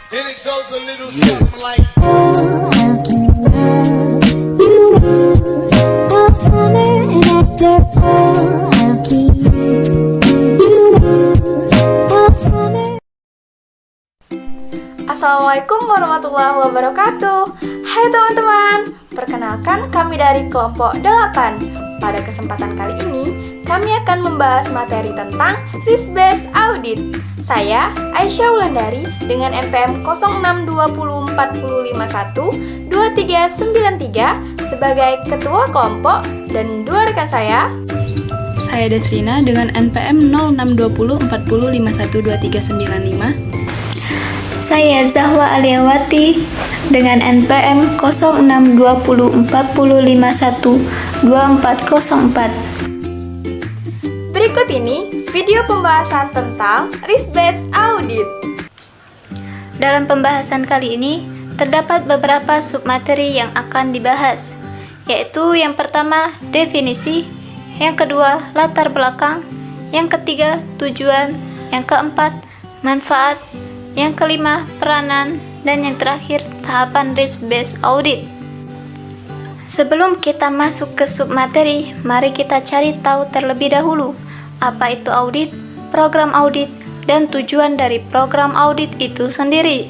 And it goes a little something like Assalamualaikum warahmatullahi wabarakatuh. Hai teman-teman, perkenalkan kami dari kelompok 8. Pada kesempatan kali ini, kami akan membahas materi tentang Risk Based Audit. Saya, Aisyah Wulandari, dengan NPM 062040512393 sebagai ketua kelompok, dan dua rekan saya Desrina dengan NPM 062040512395. Saya Zahwa Aliawati dengan NPM 062040512404. Berikut ini video pembahasan tentang Risk Based Audit. Dalam pembahasan kali ini, terdapat beberapa submateri yang akan dibahas, yaitu yang pertama, definisi, yang kedua, latar belakang, yang ketiga, tujuan, yang keempat, manfaat, yang kelima, peranan, dan yang terakhir, tahapan Risk Based Audit. Sebelum kita masuk ke submateri, mari kita cari tahu terlebih dahulu apa itu audit, program audit, dan tujuan dari program audit itu sendiri.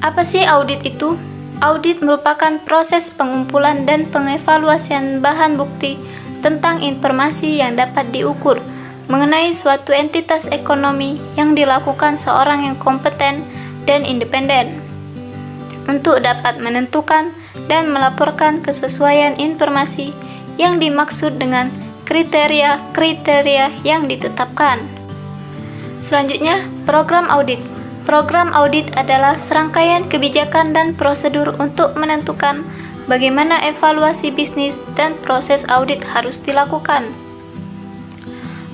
Apa sih audit itu? Audit merupakan proses pengumpulan dan pengevaluasian bahan bukti tentang informasi yang dapat diukur mengenai suatu entitas ekonomi yang dilakukan seorang yang kompeten dan independen untuk dapat menentukan dan melaporkan kesesuaian informasi yang dimaksud dengan kriteria-kriteria yang ditetapkan. Selanjutnya, program audit. Program audit adalah serangkaian kebijakan dan prosedur untuk menentukan bagaimana evaluasi bisnis dan proses audit harus dilakukan.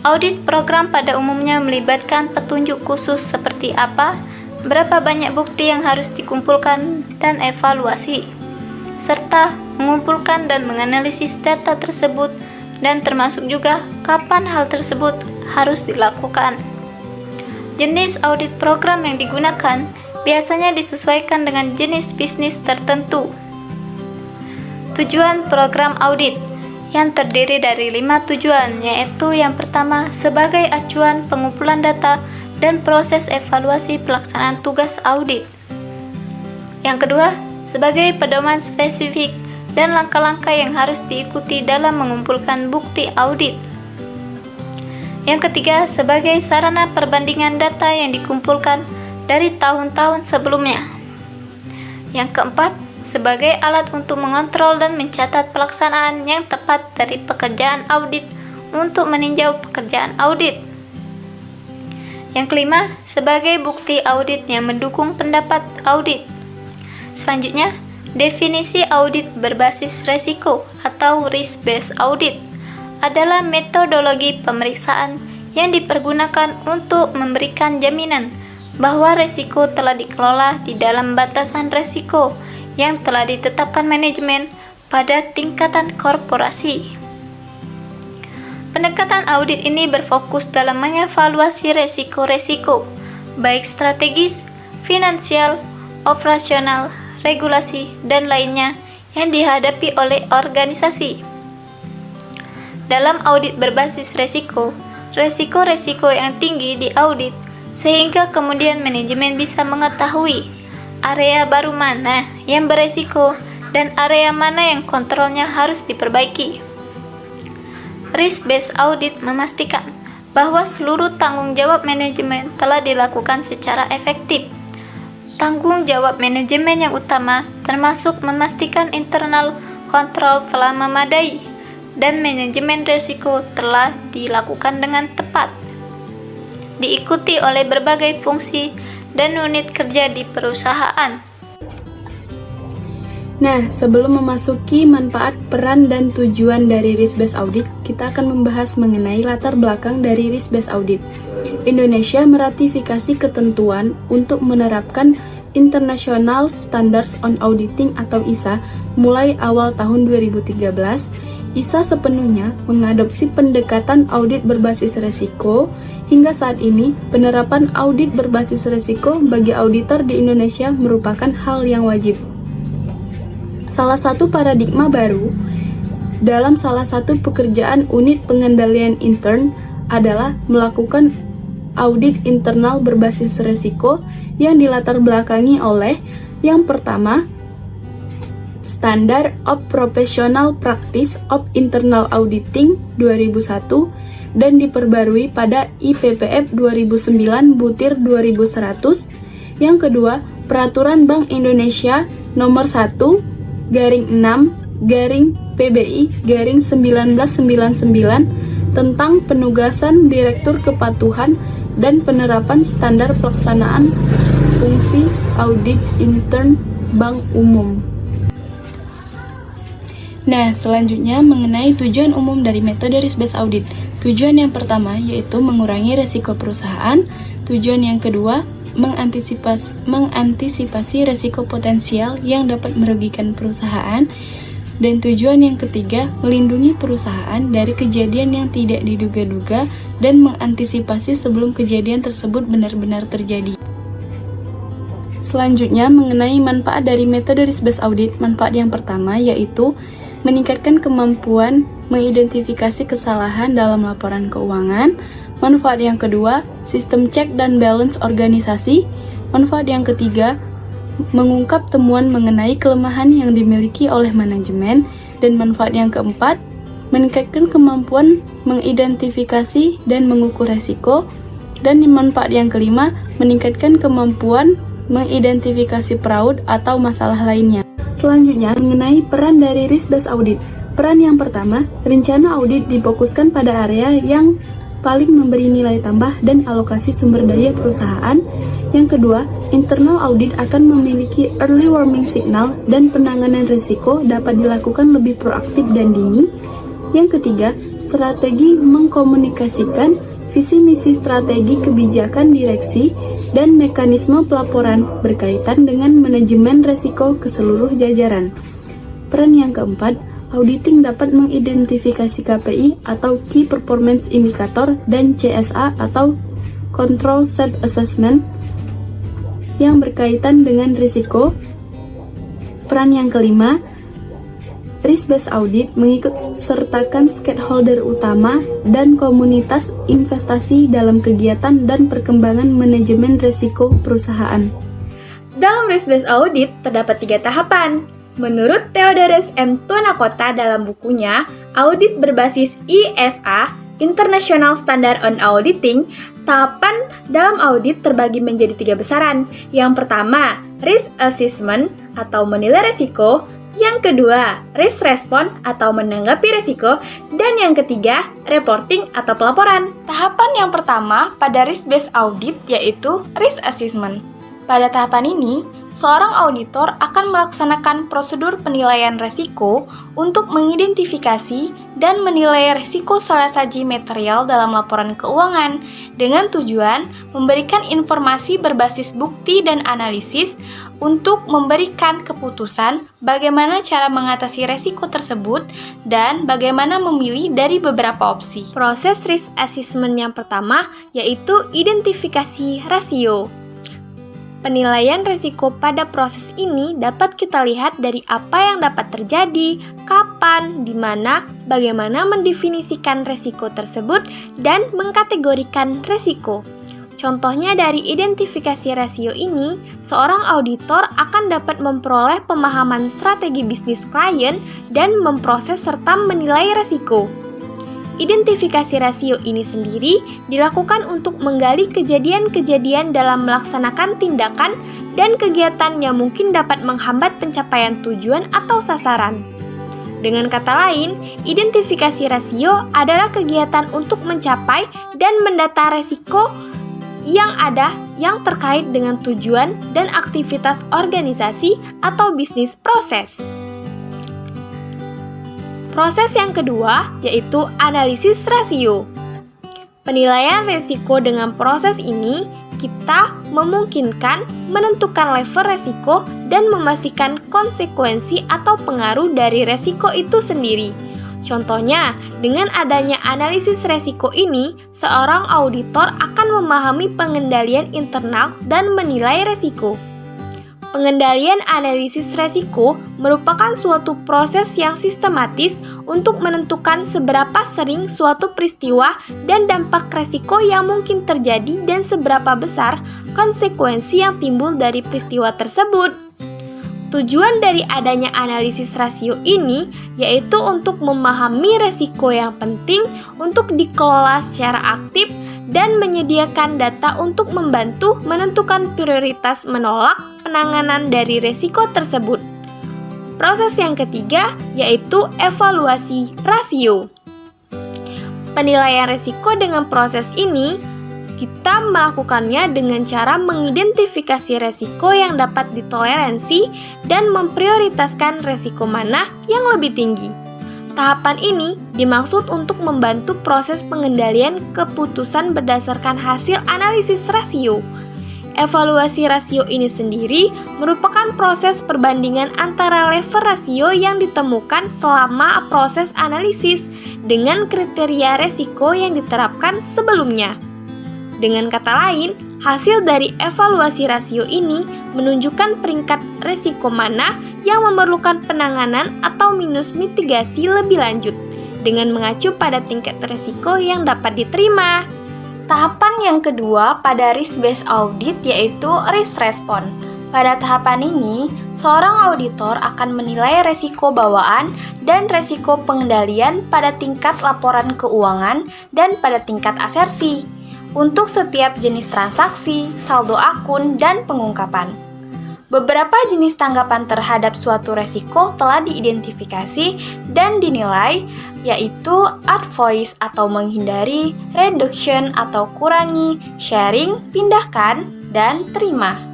Audit program pada umumnya melibatkan petunjuk khusus seperti apa, berapa banyak bukti yang harus dikumpulkan dan evaluasi, serta mengumpulkan dan menganalisis data tersebut, dan termasuk juga kapan hal tersebut harus dilakukan. Jenis audit program yang digunakan biasanya disesuaikan dengan jenis bisnis tertentu. Tujuan program audit yang terdiri dari 5 tujuan, yaitu yang pertama, sebagai acuan pengumpulan data dan proses evaluasi pelaksanaan tugas audit. Yang kedua, sebagai pedoman spesifik dan langkah-langkah yang harus diikuti dalam mengumpulkan bukti audit. Yang ketiga, sebagai sarana perbandingan data yang dikumpulkan dari tahun-tahun sebelumnya. Yang keempat, sebagai alat untuk mengontrol dan mencatat pelaksanaan yang tepat dari pekerjaan audit untuk meninjau pekerjaan audit. Yang kelima, sebagai bukti audit yang mendukung pendapat audit. Selanjutnya, definisi audit berbasis resiko atau Risk Based Audit adalah metodologi pemeriksaan yang dipergunakan untuk memberikan jaminan bahwa resiko telah dikelola di dalam batasan resiko yang telah ditetapkan manajemen pada tingkatan korporasi. Pendekatan audit ini berfokus dalam mengevaluasi resiko-resiko, baik strategis, finansial, operasional, regulasi, dan lainnya yang dihadapi oleh organisasi. Dalam audit berbasis resiko, resiko-resiko yang tinggi diaudit sehingga kemudian manajemen bisa mengetahui area baru mana yang beresiko dan area mana yang kontrolnya harus diperbaiki. Risk Based Audit memastikan bahwa seluruh tanggung jawab manajemen telah dilakukan secara efektif. Tanggung jawab manajemen yang utama termasuk memastikan internal kontrol telah memadai dan manajemen risiko telah dilakukan dengan tepat, diikuti oleh berbagai fungsi dan unit kerja di perusahaan. Nah, sebelum memasuki manfaat, peran, dan tujuan dari Risk Based Audit, kita akan membahas mengenai latar belakang dari Risk Based Audit. Indonesia meratifikasi ketentuan untuk menerapkan International Standards on Auditing atau ISA mulai awal tahun 2013 ISA sepenuhnya mengadopsi pendekatan audit berbasis resiko. Hingga saat ini, penerapan audit berbasis resiko bagi auditor di Indonesia merupakan hal yang wajib. Salah satu paradigma baru dalam salah satu pekerjaan unit pengendalian intern adalah melakukan audit internal berbasis resiko yang dilatar belakangi oleh yang pertama, Standard of Professional Practice of Internal Auditing 2001 dan diperbarui pada IPPF 2009 butir 2100. Yang kedua, Peraturan Bank Indonesia Nomor 1/PBI/1999 tentang penugasan Direktur Kepatuhan dan penerapan standar pelaksanaan fungsi audit intern bank umum. Nah, selanjutnya mengenai tujuan umum dari metode risk-based audit. Tujuan yang pertama yaitu mengurangi risiko perusahaan. Tujuan yang kedua, mengantisipasi risiko potensial yang dapat merugikan perusahaan. Dan tujuan yang ketiga, melindungi perusahaan dari kejadian yang tidak diduga-duga dan mengantisipasi sebelum kejadian tersebut benar-benar terjadi. Selanjutnya, mengenai manfaat dari metode risk-based audit. Manfaat yang pertama yaitu meningkatkan kemampuan mengidentifikasi kesalahan dalam laporan keuangan. Manfaat yang kedua, sistem check dan balance organisasi. Manfaat yang ketiga, mengungkap temuan mengenai kelemahan yang dimiliki oleh manajemen. Dan manfaat yang keempat, meningkatkan kemampuan mengidentifikasi dan mengukur resiko. Dan manfaat yang kelima, meningkatkan kemampuan mengidentifikasi fraud atau masalah lainnya. Selanjutnya, mengenai peran dari risk-based audit. Peran yang pertama, rencana audit difokuskan pada area yang paling memberi nilai tambah dan alokasi sumber daya perusahaan. Yang kedua, internal audit akan memiliki early warning signal dan penanganan risiko dapat dilakukan lebih proaktif dan dini. Yang ketiga, strategi mengkomunikasikan visi misi strategi kebijakan direksi dan mekanisme pelaporan berkaitan dengan manajemen risiko ke seluruh jajaran. Peran yang keempat, auditing dapat mengidentifikasi KPI atau Key Performance Indicator dan CSA atau Control Set Assessment yang berkaitan dengan risiko. Peran yang kelima, risk-based audit mengikut sertakan stakeholder utama dan komunitas investasi dalam kegiatan dan perkembangan manajemen risiko perusahaan. Dalam risk-based audit terdapat 3 tahapan. Menurut Theodorus M. Tuanakota dalam bukunya Audit Berbasis ISA, International Standard on Auditing, tahapan dalam audit terbagi menjadi 3 besaran. Yang pertama, risk assessment atau menilai risiko. Yang kedua, risk response atau menanggapi risiko. Dan yang ketiga, reporting atau pelaporan. Tahapan yang pertama pada risk-based audit yaitu risk assessment. Pada tahapan ini, seorang auditor akan melaksanakan prosedur penilaian risiko untuk mengidentifikasi dan menilai risiko salah saji material dalam laporan keuangan dengan tujuan memberikan informasi berbasis bukti dan analisis untuk memberikan keputusan bagaimana cara mengatasi risiko tersebut dan bagaimana memilih dari beberapa opsi. Proses risk assessment yang pertama yaitu identifikasi rasio. Penilaian risiko pada proses ini dapat kita lihat dari apa yang dapat terjadi, kapan, di mana, bagaimana mendefinisikan risiko tersebut, dan mengkategorikan risiko. Contohnya dari identifikasi rasio ini, seorang auditor akan dapat memperoleh pemahaman strategi bisnis klien dan memproses serta menilai risiko. Identifikasi rasio ini sendiri dilakukan untuk menggali kejadian-kejadian dalam melaksanakan tindakan dan kegiatan yang mungkin dapat menghambat pencapaian tujuan atau sasaran. Dengan kata lain, identifikasi rasio adalah kegiatan untuk mencapai dan mendata risiko yang ada yang terkait dengan tujuan dan aktivitas organisasi atau bisnis proses. Proses yang kedua yaitu analisis rasio. Penilaian risiko dengan proses ini kita memungkinkan menentukan level risiko dan memastikan konsekuensi atau pengaruh dari risiko itu sendiri. Contohnya, dengan adanya analisis resiko ini, seorang auditor akan memahami pengendalian internal dan menilai resiko. Pengendalian analisis resiko merupakan suatu proses yang sistematis untuk menentukan seberapa sering suatu peristiwa dan dampak resiko yang mungkin terjadi dan seberapa besar konsekuensi yang timbul dari peristiwa tersebut. Tujuan dari adanya analisis rasio ini yaitu untuk memahami resiko yang penting untuk dikelola secara aktif dan menyediakan data untuk membantu menentukan prioritas menolak penanganan dari resiko tersebut. Proses yang ketiga yaitu evaluasi rasio. Penilaian resiko dengan proses ini kita melakukannya dengan cara mengidentifikasi resiko yang dapat ditoleransi dan memprioritaskan resiko mana yang lebih tinggi. Tahapan ini dimaksud untuk membantu proses pengendalian keputusan berdasarkan hasil analisis rasio. Evaluasi rasio ini sendiri merupakan proses perbandingan antara level rasio yang ditemukan selama proses analisis dengan kriteria resiko yang diterapkan sebelumnya. Dengan kata lain, hasil dari evaluasi rasio ini menunjukkan peringkat resiko mana yang memerlukan penanganan atau minus mitigasi lebih lanjut dengan mengacu pada tingkat resiko yang dapat diterima. Tahapan yang kedua pada risk-based audit yaitu risk response. Pada tahapan ini, seorang auditor akan menilai resiko bawaan dan resiko pengendalian pada tingkat laporan keuangan dan pada tingkat asersi untuk setiap jenis transaksi, saldo akun, dan pengungkapan. Beberapa jenis tanggapan terhadap suatu resiko telah diidentifikasi dan dinilai, yaitu avoid atau menghindari, reduction atau kurangi, sharing, pindahkan, dan terima.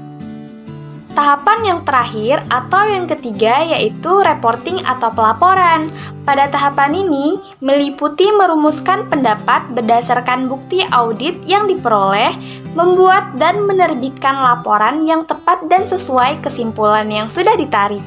Tahapan yang terakhir atau yang ketiga yaitu reporting atau pelaporan. Pada tahapan ini meliputi merumuskan pendapat berdasarkan bukti audit yang diperoleh, membuat dan menerbitkan laporan yang tepat dan sesuai kesimpulan yang sudah ditarik.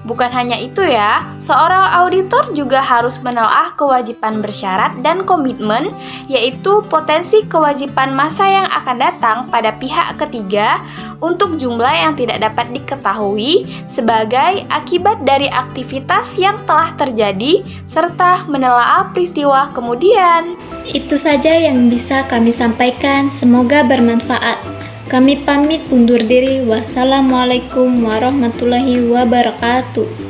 Bukan hanya itu ya, seorang auditor juga harus menelaah kewajiban bersyarat dan komitmen, yaitu potensi kewajiban masa yang akan datang pada pihak ketiga untuk jumlah yang tidak dapat diketahui sebagai akibat dari aktivitas yang telah terjadi, serta menelaah peristiwa kemudian. Itu saja yang bisa kami sampaikan, semoga bermanfaat. Kami pamit undur diri. Wassalamualaikum warahmatullahi wabarakatuh.